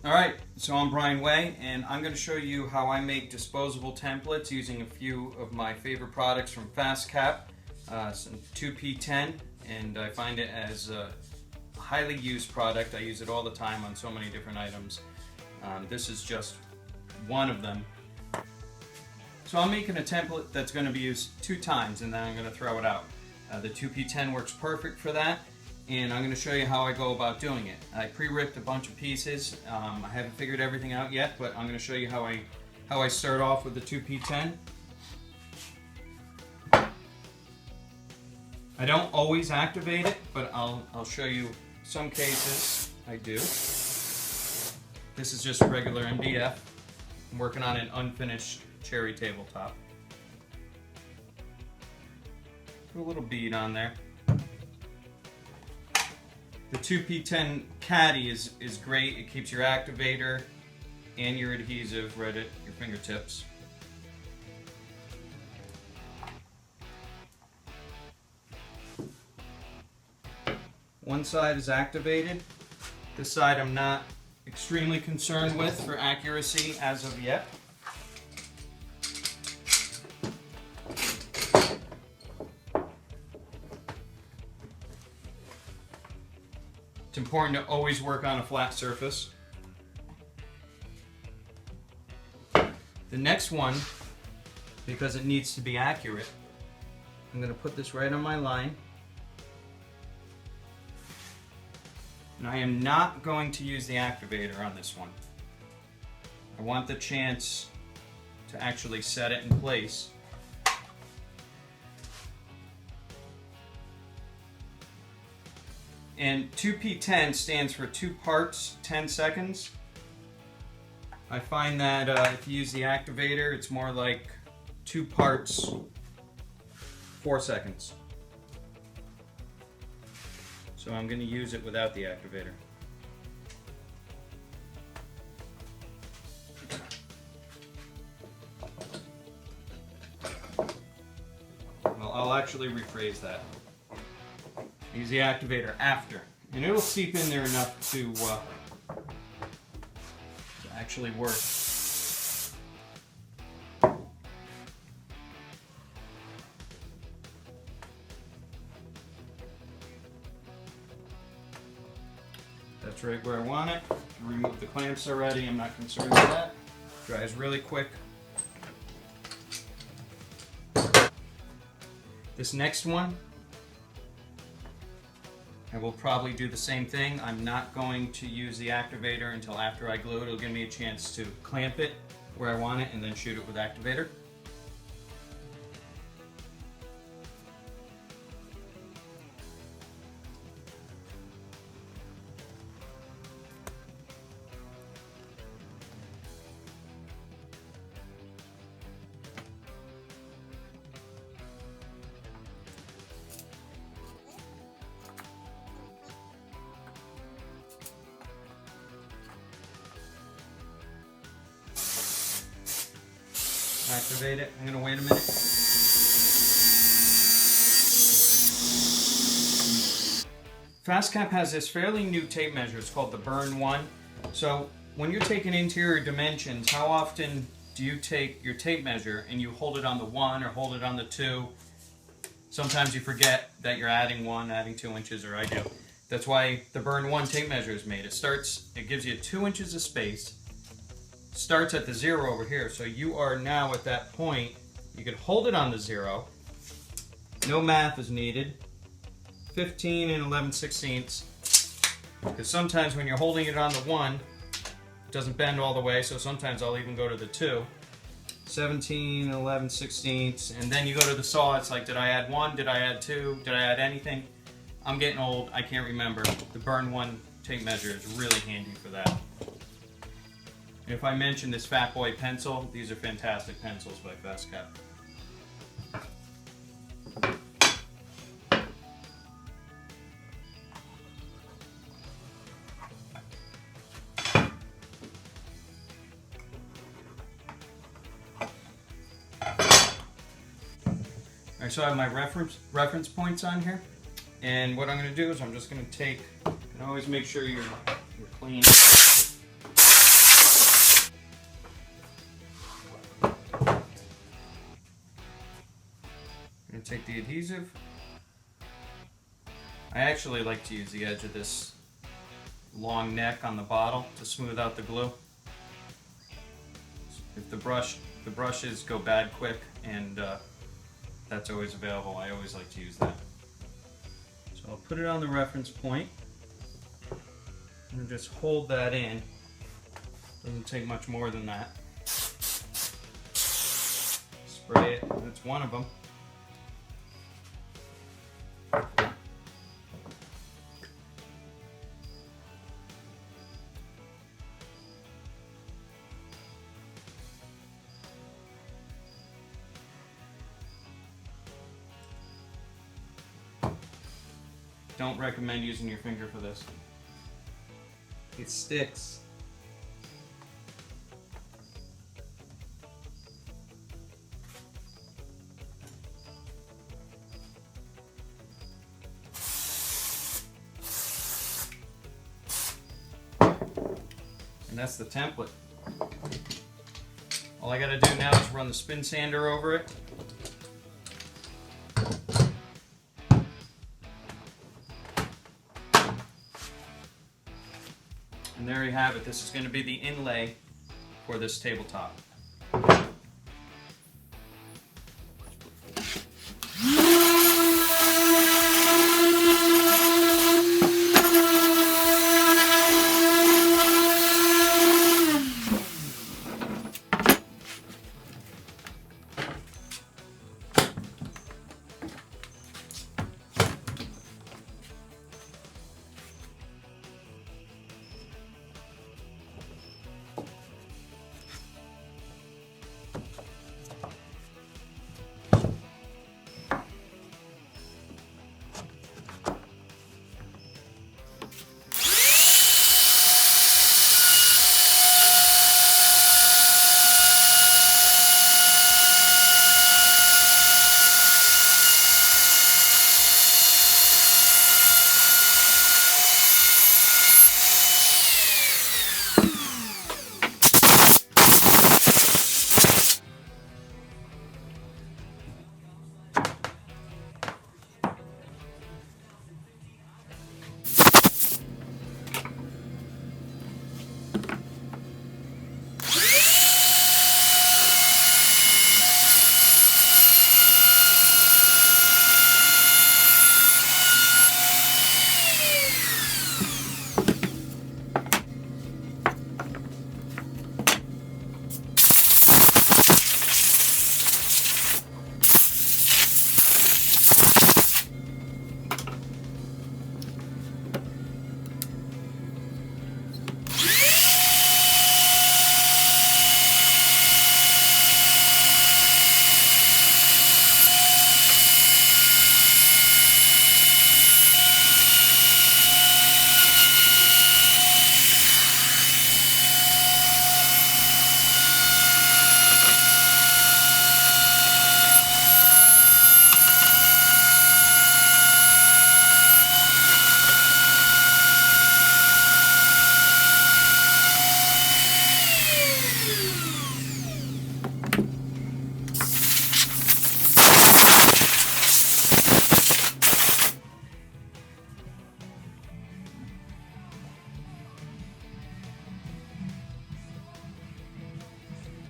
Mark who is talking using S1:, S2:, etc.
S1: Alright, so I'm Brian Way, and I'm going to show you how I make disposable templates using a few of my favorite products from FastCap, some 2p-10, and I find it as a highly used product. I use it all the time on so many different items. This is just one of them. So I'm making a template that's going to be used 2 times, and then I'm going to throw it out. The 2p-10 works perfect for that. And I'm going to show you how I go about doing it. I pre-ripped a bunch of pieces. I haven't figured everything out yet, but I'm going to show you how I start off with the 2p-10. I don't always activate it, but I'll show you some cases I do. This is just regular MDF. I'm working on an unfinished cherry tabletop. Put a little bead on there. The 2p-10 caddy is great. It keeps your activator and your adhesive right at your fingertips. One side is activated. This side I'm not extremely concerned with for accuracy as of yet. It's important to always work on a flat surface. The next one, because it needs to be accurate, I'm going to put this right on my line. And I am not going to use the activator on this one. I want the chance to actually set it in place. And 2p-10 stands for 2 parts, 10 seconds. I find that if you use the activator, it's more like 2 parts, 4 seconds. So I'm going to use it without the activator. Well, I'll actually rephrase that. Use the activator after, and it'll seep in there enough to actually work. That's right where I want it. Remove the clamps already. I'm not concerned with that. Dries really quick. This next one, I will probably do the same thing. I'm not going to use the activator until after I glue it. It'll give me a chance to clamp it where I want it and then shoot it with activator. Activate it. I'm going to wait a minute. FastCap has this fairly new tape measure. It's called the Burn 1. So when you're taking interior dimensions, how often do you take your tape measure and you hold it on the 1 or hold it on the 2? Sometimes you forget that you're adding 1, adding 2 inches, or I do. That's why the Burn 1 tape measure is made. It gives you 2 inches of space. Starts at the 0 over here, so you are now at that point. You can hold it on the 0. No math is needed. 15 and 11/16. Because sometimes when you're holding it on the 1, it doesn't bend all the way, so sometimes I'll even go to the 2. 17 and 11/16, and then you go to the saw. It's like, did I add 1? Did I add 2? Did I add anything? I'm getting old. I can't remember. The Burn 1 tape measure is really handy for that. If I mention this Fat Boy pencil, these are fantastic pencils by FastCap. Alright, so I have my reference points on here, and what I'm going to do is I'm just going to take, and always make sure you're clean. Take the adhesive. I actually like to use the edge of this long neck on the bottle to smooth out the glue. If the brushes go bad quick, and that's always available, I always like to use that. So I'll put it on the reference point and just hold that in. Doesn't take much more than that. Spray it, that's one of them. Don't recommend using your finger for this. It sticks. And that's the template. All I gotta do now is run the spin sander over it. And there you have it. This is going to be the inlay for this tabletop.